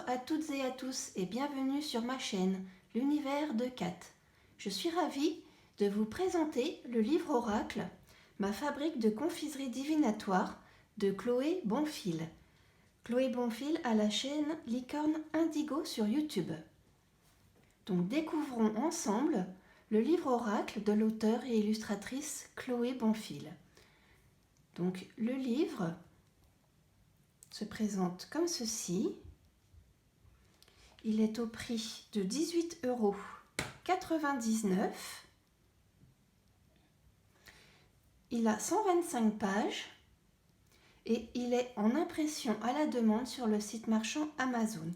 à toutes et à tous et bienvenue sur ma chaîne, l'univers de Kat. Je suis ravie de vous présenter le livre oracle, ma fabrique de confiserie divinatoire de Chloé Bonfil. Chloé Bonfil a la chaîne Licorne Indigo sur YouTube. Donc découvrons ensemble le livre oracle de l'auteure et illustratrice Chloé Bonfil. Donc le livre se présente comme ceci. Il est au prix de 18,99 €. Il a 125 pages et il est en impression à la demande sur le site marchand Amazon.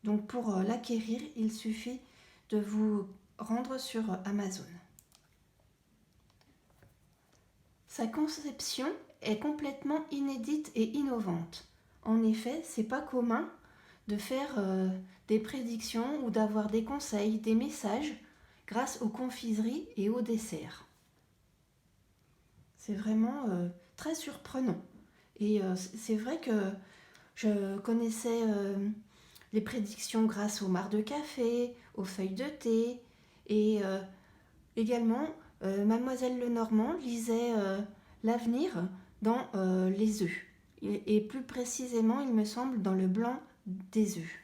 Donc pour l'acquérir, il suffit de vous rendre sur Amazon. Sa conception est complètement inédite et innovante. En effet, c'est pas commun de faire des prédictions ou d'avoir des conseils, des messages grâce aux confiseries et aux desserts. C'est vraiment très surprenant. Et c'est vrai que je connaissais les prédictions grâce aux mares de café, aux feuilles de thé et également Mademoiselle Lenormand lisait l'avenir dans les œufs. Et plus précisément, il me semble, dans le blanc des œufs.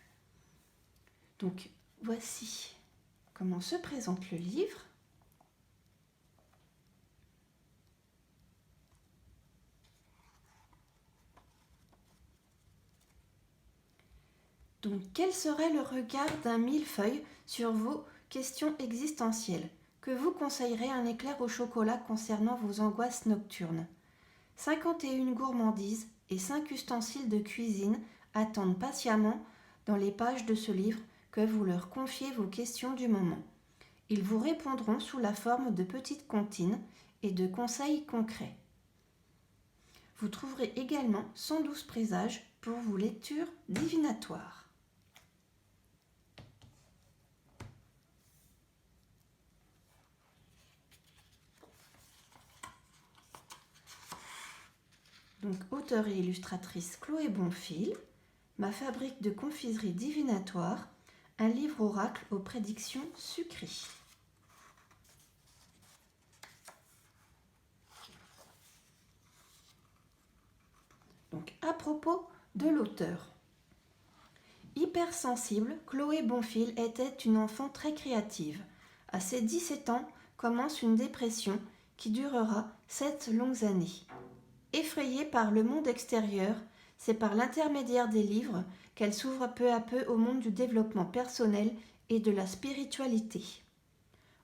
Donc, voici comment se présente le livre. Donc, quel serait le regard d'un millefeuille sur vos questions existentielles? Que vous conseillerez un éclair au chocolat concernant vos angoisses nocturnes? 51 gourmandises et 5 ustensiles de cuisine attendent patiemment dans les pages de ce livre que vous leur confiez vos questions du moment. Ils vous répondront sous la forme de petites comptines et de conseils concrets. Vous trouverez également 112 présages pour vos lectures divinatoires. Donc, auteure et illustratrice Chloé Bonfil, ma fabrique de confiserie divinatoire, un livre oracle aux prédictions sucrées. Donc, à propos de l'auteur. Hypersensible, Chloé Bonfil était une enfant très créative. À ses 17 ans, commence une dépression qui durera 7 longues années. Effrayée par le monde extérieur, c'est par l'intermédiaire des livres qu'elle s'ouvre peu à peu au monde du développement personnel et de la spiritualité.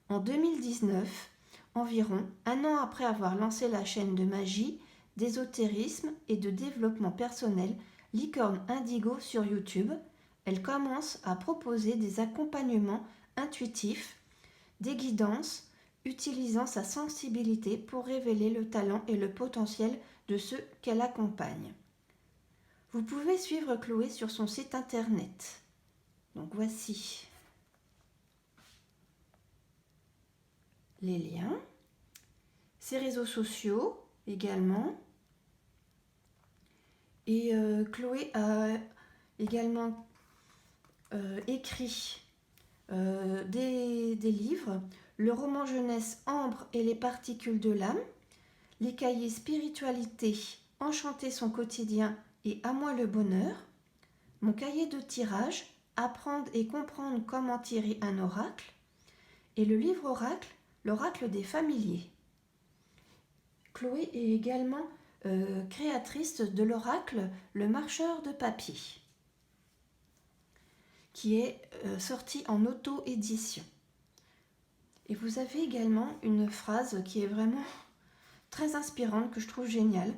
En 2019, environ un an après avoir lancé la chaîne de magie, d'ésotérisme et de développement personnel Licorne Indigo sur YouTube, elle commence à proposer des accompagnements intuitifs, des guidances, utilisant sa sensibilité pour révéler le talent et le potentiel de ceux qu'elle accompagne. Vous pouvez suivre Chloé sur son site internet. Donc voici les liens, ses réseaux sociaux également. Et Chloé a également écrit des livres, le roman jeunesse Ambre et les particules de l'âme, les cahiers spiritualité, enchanter son quotidien et à moi le bonheur, mon cahier de tirage, apprendre et comprendre comment tirer un oracle, et le livre oracle, l'oracle des familiers. Chloé est également créatrice de l'oracle Le Marcheur de papier, qui est sorti en auto-édition. Et vous avez également une phrase qui est vraiment très inspirante, que je trouve géniale.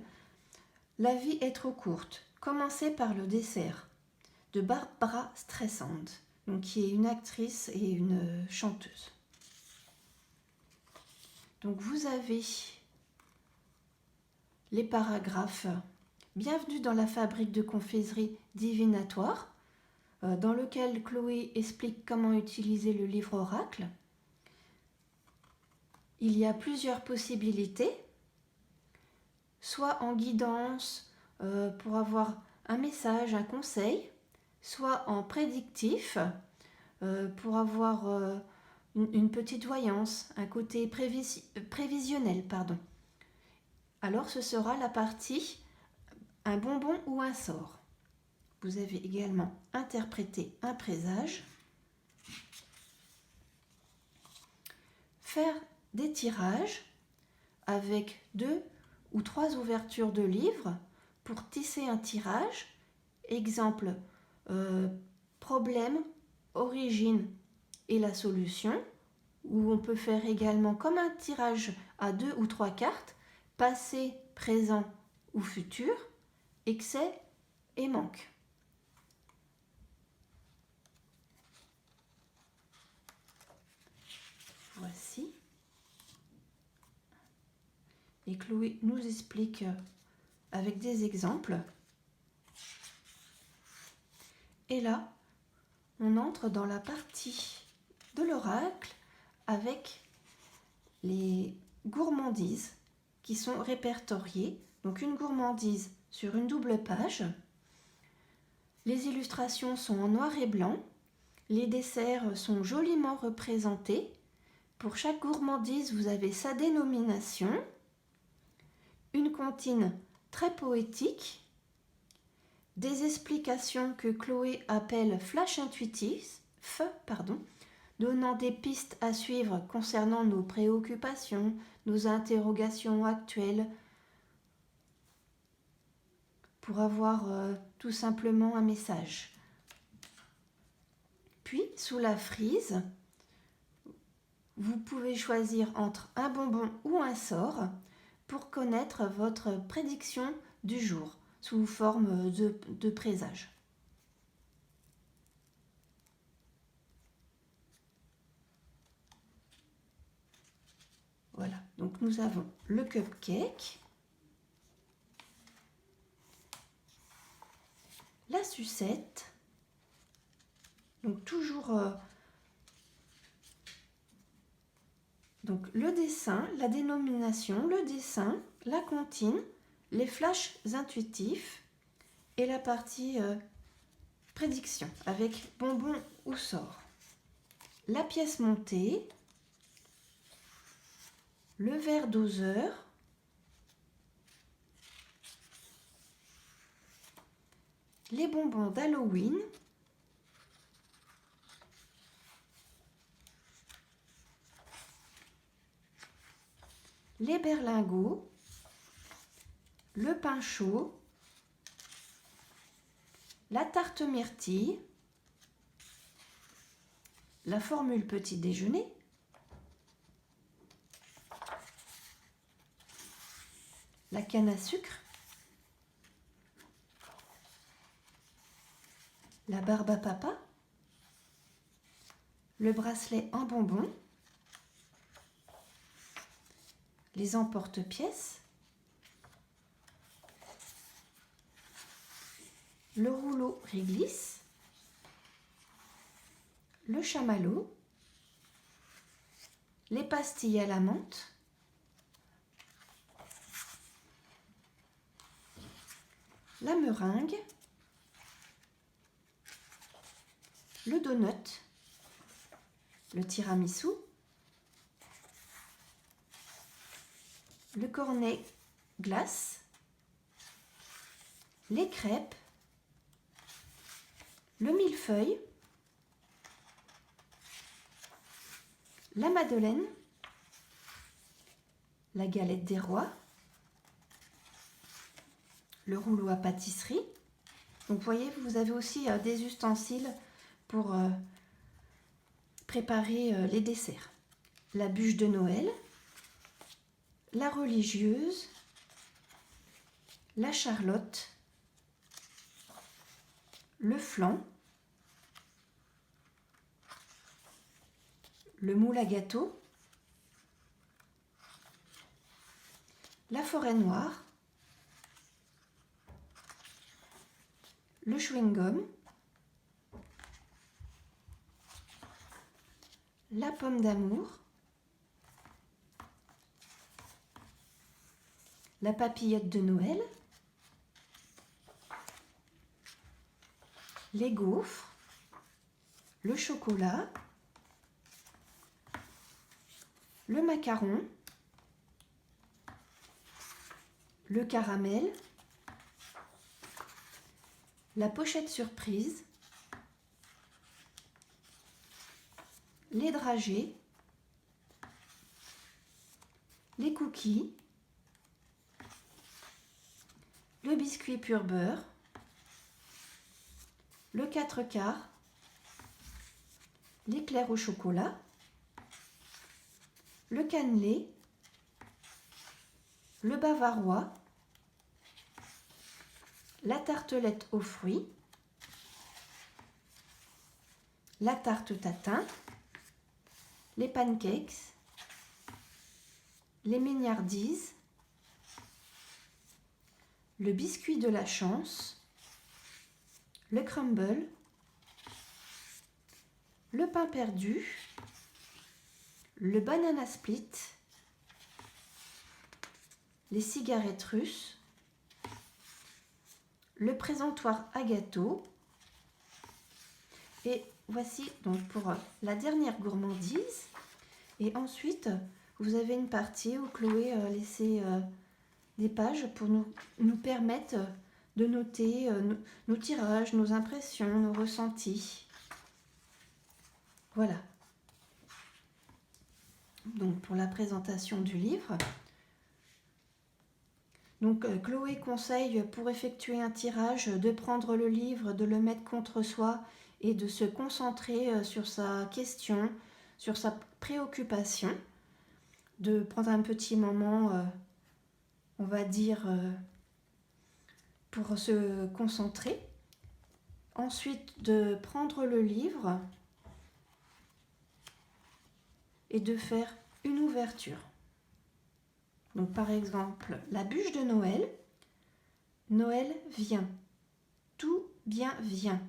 La vie est trop courte. Commencez par le dessert, de Barbara Streisand, donc qui est une actrice et une chanteuse. Donc vous avez les paragraphes. Bienvenue dans la fabrique de confiserie divinatoire, dans lequel Chloé explique comment utiliser le livre oracle. Il y a plusieurs possibilités, soit en guidance pour avoir un message, un conseil, soit en prédictif, pour avoir une petite voyance, un côté prévisionnel, pardon. Alors ce sera la partie un bonbon ou un sort. Vous avez également interprété un présage. Faire des tirages avec 2 ou 3 ouvertures de livres pour tisser un tirage. Exemple, problème, origine et la solution. Où on peut faire également comme un tirage à 2 ou 3 cartes, passé, présent ou futur, excès et manque. Voici. Et Chloé nous explique avec des exemples. Et là, on entre dans la partie de l'oracle avec les gourmandises qui sont répertoriées. Donc une gourmandise sur une double page. Les illustrations sont en noir et blanc. Les desserts sont joliment représentés. Pour chaque gourmandise, vous avez sa dénomination. Une comptine très poétique. Des explications que Chloé appelle flash intuitif, donnant des pistes à suivre concernant nos préoccupations, nos interrogations actuelles, pour avoir tout simplement un message. Puis, sous la frise, vous pouvez choisir entre un bonbon ou un sort pour connaître votre prédiction du jour sous forme de présage. Voilà, donc nous avons le cupcake, la sucette, donc toujours donc le dessin, la dénomination, le dessin, la comptine, les flashs intuitifs et la partie prédiction avec bonbon ou sort. La pièce montée, le verre doseur, les bonbons d'Halloween, les berlingots, le pain chaud, la tarte myrtille, la formule petit déjeuner, la canne à sucre, la barbe à papa, le bracelet en bonbons, les emporte-pièces, le rouleau réglisse, le chamallow, les pastilles à la menthe, la meringue, le donut, le tiramisu, le cornet glace, les crêpes, le millefeuille, la madeleine, la galette des rois, le rouleau à pâtisserie. Donc vous voyez, vous avez aussi des ustensiles pour préparer les desserts. La bûche de Noël, la religieuse, la charlotte, le flan, le moule à gâteau, la forêt noire, le chewing-gum, la pomme d'amour, la papillote de Noël, les gaufres, le chocolat, le macaron, le caramel, la pochette surprise, les dragées, les cookies, le biscuit pur beurre, le 4/4, l'éclair au chocolat, le cannelé, le bavarois, la tartelette aux fruits, la tarte tatin, les pancakes, les mignardises, le biscuit de la chance, le crumble, le pain perdu, le banana split, les cigarettes russes, le présentoir à gâteau. Et voici donc pour la dernière gourmandise. Et ensuite, vous avez une partie où Chloé a laissé des pages pour nous permettre de noter nos tirages, nos impressions, nos ressentis. Voilà. Donc pour la présentation du livre. Donc Chloé conseille pour effectuer un tirage de prendre le livre, de le mettre contre soi et de se concentrer sur sa question, sur sa préoccupation, de prendre un petit moment, on va dire, pour se concentrer. Ensuite, de prendre le livre et de faire une ouverture. Donc par exemple, la bûche de Noël. Noël vient, tout bien vient.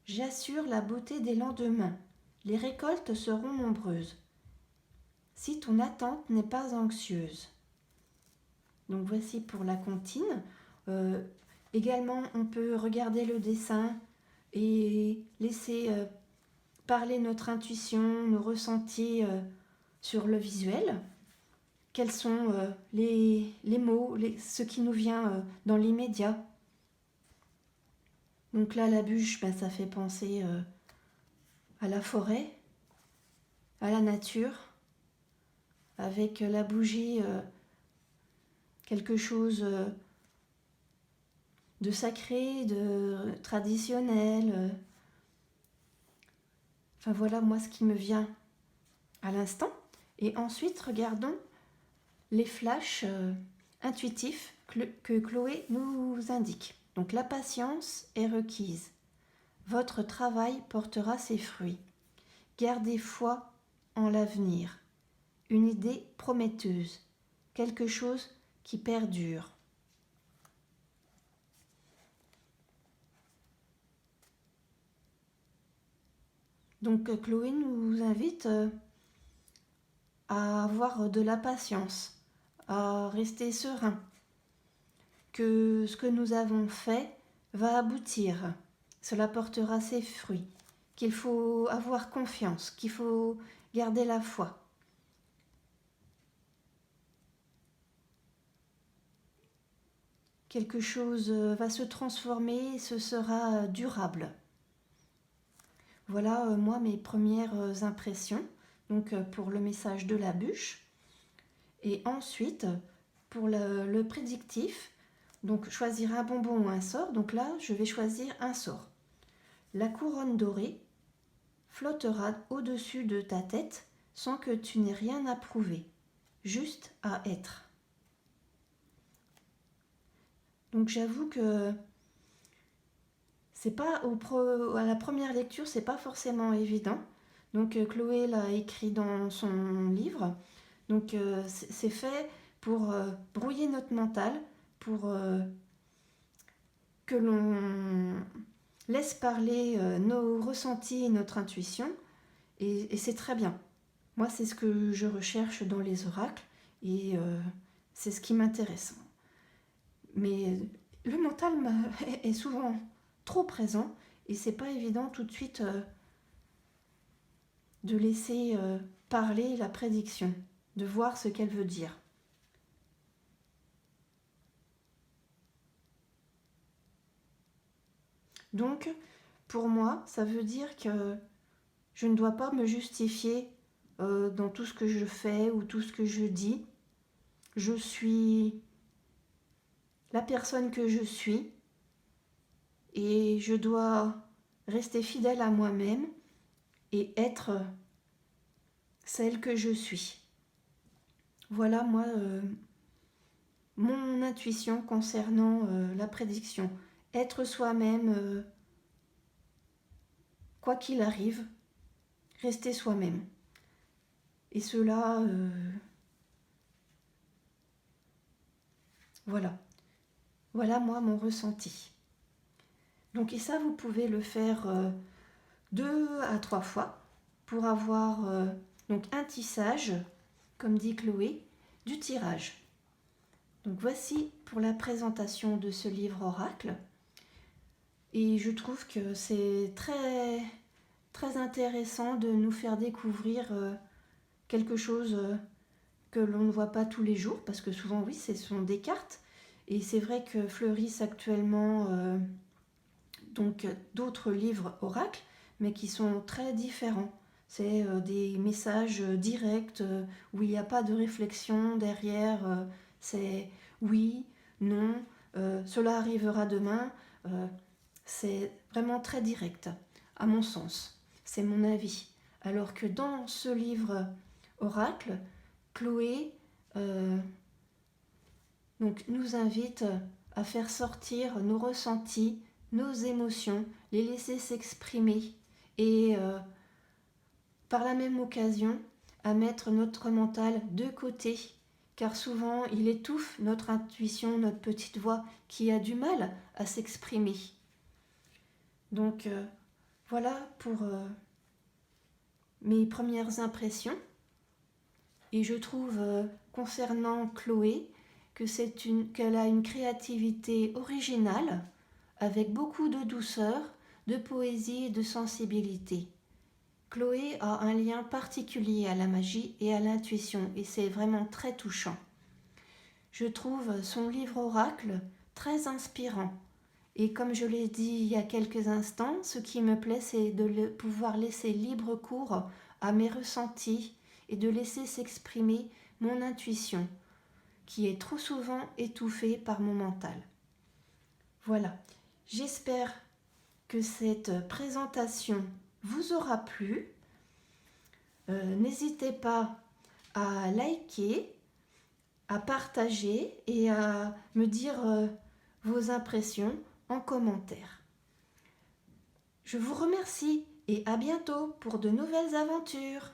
J'assure la beauté des lendemains. Les récoltes seront nombreuses. Si ton attente n'est pas anxieuse. Donc voici pour la comptine. Également, on peut regarder le dessin et laisser parler notre intuition, nos ressentis sur le visuel. Quels sont les mots, ce qui nous vient dans l'immédiat. Donc là, la bûche, ça fait penser à la forêt, à la nature, avec la bougie, quelque chose de sacré, de traditionnel. Enfin voilà, moi, ce qui me vient à l'instant. Et ensuite, regardons les flashs intuitifs que Chloé nous indique. Donc la patience est requise. Votre travail portera ses fruits. Gardez foi en l'avenir. Une idée prometteuse. Quelque chose qui perdure. Donc Chloé nous invite à avoir de la patience, à rester serein, que ce que nous avons fait va aboutir, cela portera ses fruits, qu'il faut avoir confiance, qu'il faut garder la foi. Quelque chose va se transformer, ce sera durable. Voilà moi mes premières impressions donc pour le message de la bûche. Et ensuite, pour le prédictif, donc choisir un bonbon ou un sort. Donc là, je vais choisir un sort. La couronne dorée flottera au-dessus de ta tête sans que tu n'aies rien à prouver, juste à être. Donc j'avoue que c'est pas à la première lecture, c'est pas forcément évident. Donc Chloé l'a écrit dans son livre. Donc c'est fait pour brouiller notre mental, pour que l'on laisse parler nos ressentis et notre intuition. Et c'est très bien. Moi, c'est ce que je recherche dans les oracles et c'est ce qui m'intéresse. Mais le mental est souvent trop présent et c'est pas évident tout de suite de laisser parler la prédiction, de voir ce qu'elle veut dire. Donc, pour moi, ça veut dire que je ne dois pas me justifier dans tout ce que je fais ou tout ce que je dis. Je suis la personne que je suis et je dois rester fidèle à moi-même et être celle que je suis. Voilà moi mon intuition concernant la prédiction. Être soi-même, quoi qu'il arrive, rester soi-même. Et cela, voilà. Voilà moi mon ressenti. Donc et ça, vous pouvez le faire 2 à 3 fois pour avoir donc un tissage, comme dit Chloé, du tirage. Donc voici pour la présentation de ce livre oracle. Et je trouve que c'est très, très intéressant de nous faire découvrir quelque chose que l'on ne voit pas tous les jours, parce que souvent, oui, ce sont des cartes. Et c'est vrai que fleurissent actuellement donc d'autres livres oracles, mais qui sont très différents. C'est des messages directs où il n'y a pas de réflexion derrière. C'est oui, non, cela arrivera demain. C'est vraiment très direct, à mon sens. C'est mon avis. Alors que dans ce livre oracle, Chloé donc, nous invite à faire sortir nos ressentis, nos émotions, les laisser s'exprimer et par la même occasion à mettre notre mental de côté, car souvent il étouffe notre intuition, notre petite voix qui a du mal à s'exprimer. Donc voilà pour mes premières impressions. Et je trouve concernant Chloé qu'elle a une créativité originale avec beaucoup de douceur, de poésie et de sensibilité. Chloé a un lien particulier à la magie et à l'intuition et c'est vraiment très touchant. Je trouve son livre oracle très inspirant. Et comme je l'ai dit il y a quelques instants, ce qui me plaît, c'est de pouvoir laisser libre cours à mes ressentis et de laisser s'exprimer mon intuition, qui est trop souvent étouffée par mon mental. Voilà, j'espère que cette présentation vous aura plu. N'hésitez pas à liker, à partager et à me dire vos impressions en commentaire. Je vous remercie et à bientôt pour de nouvelles aventures.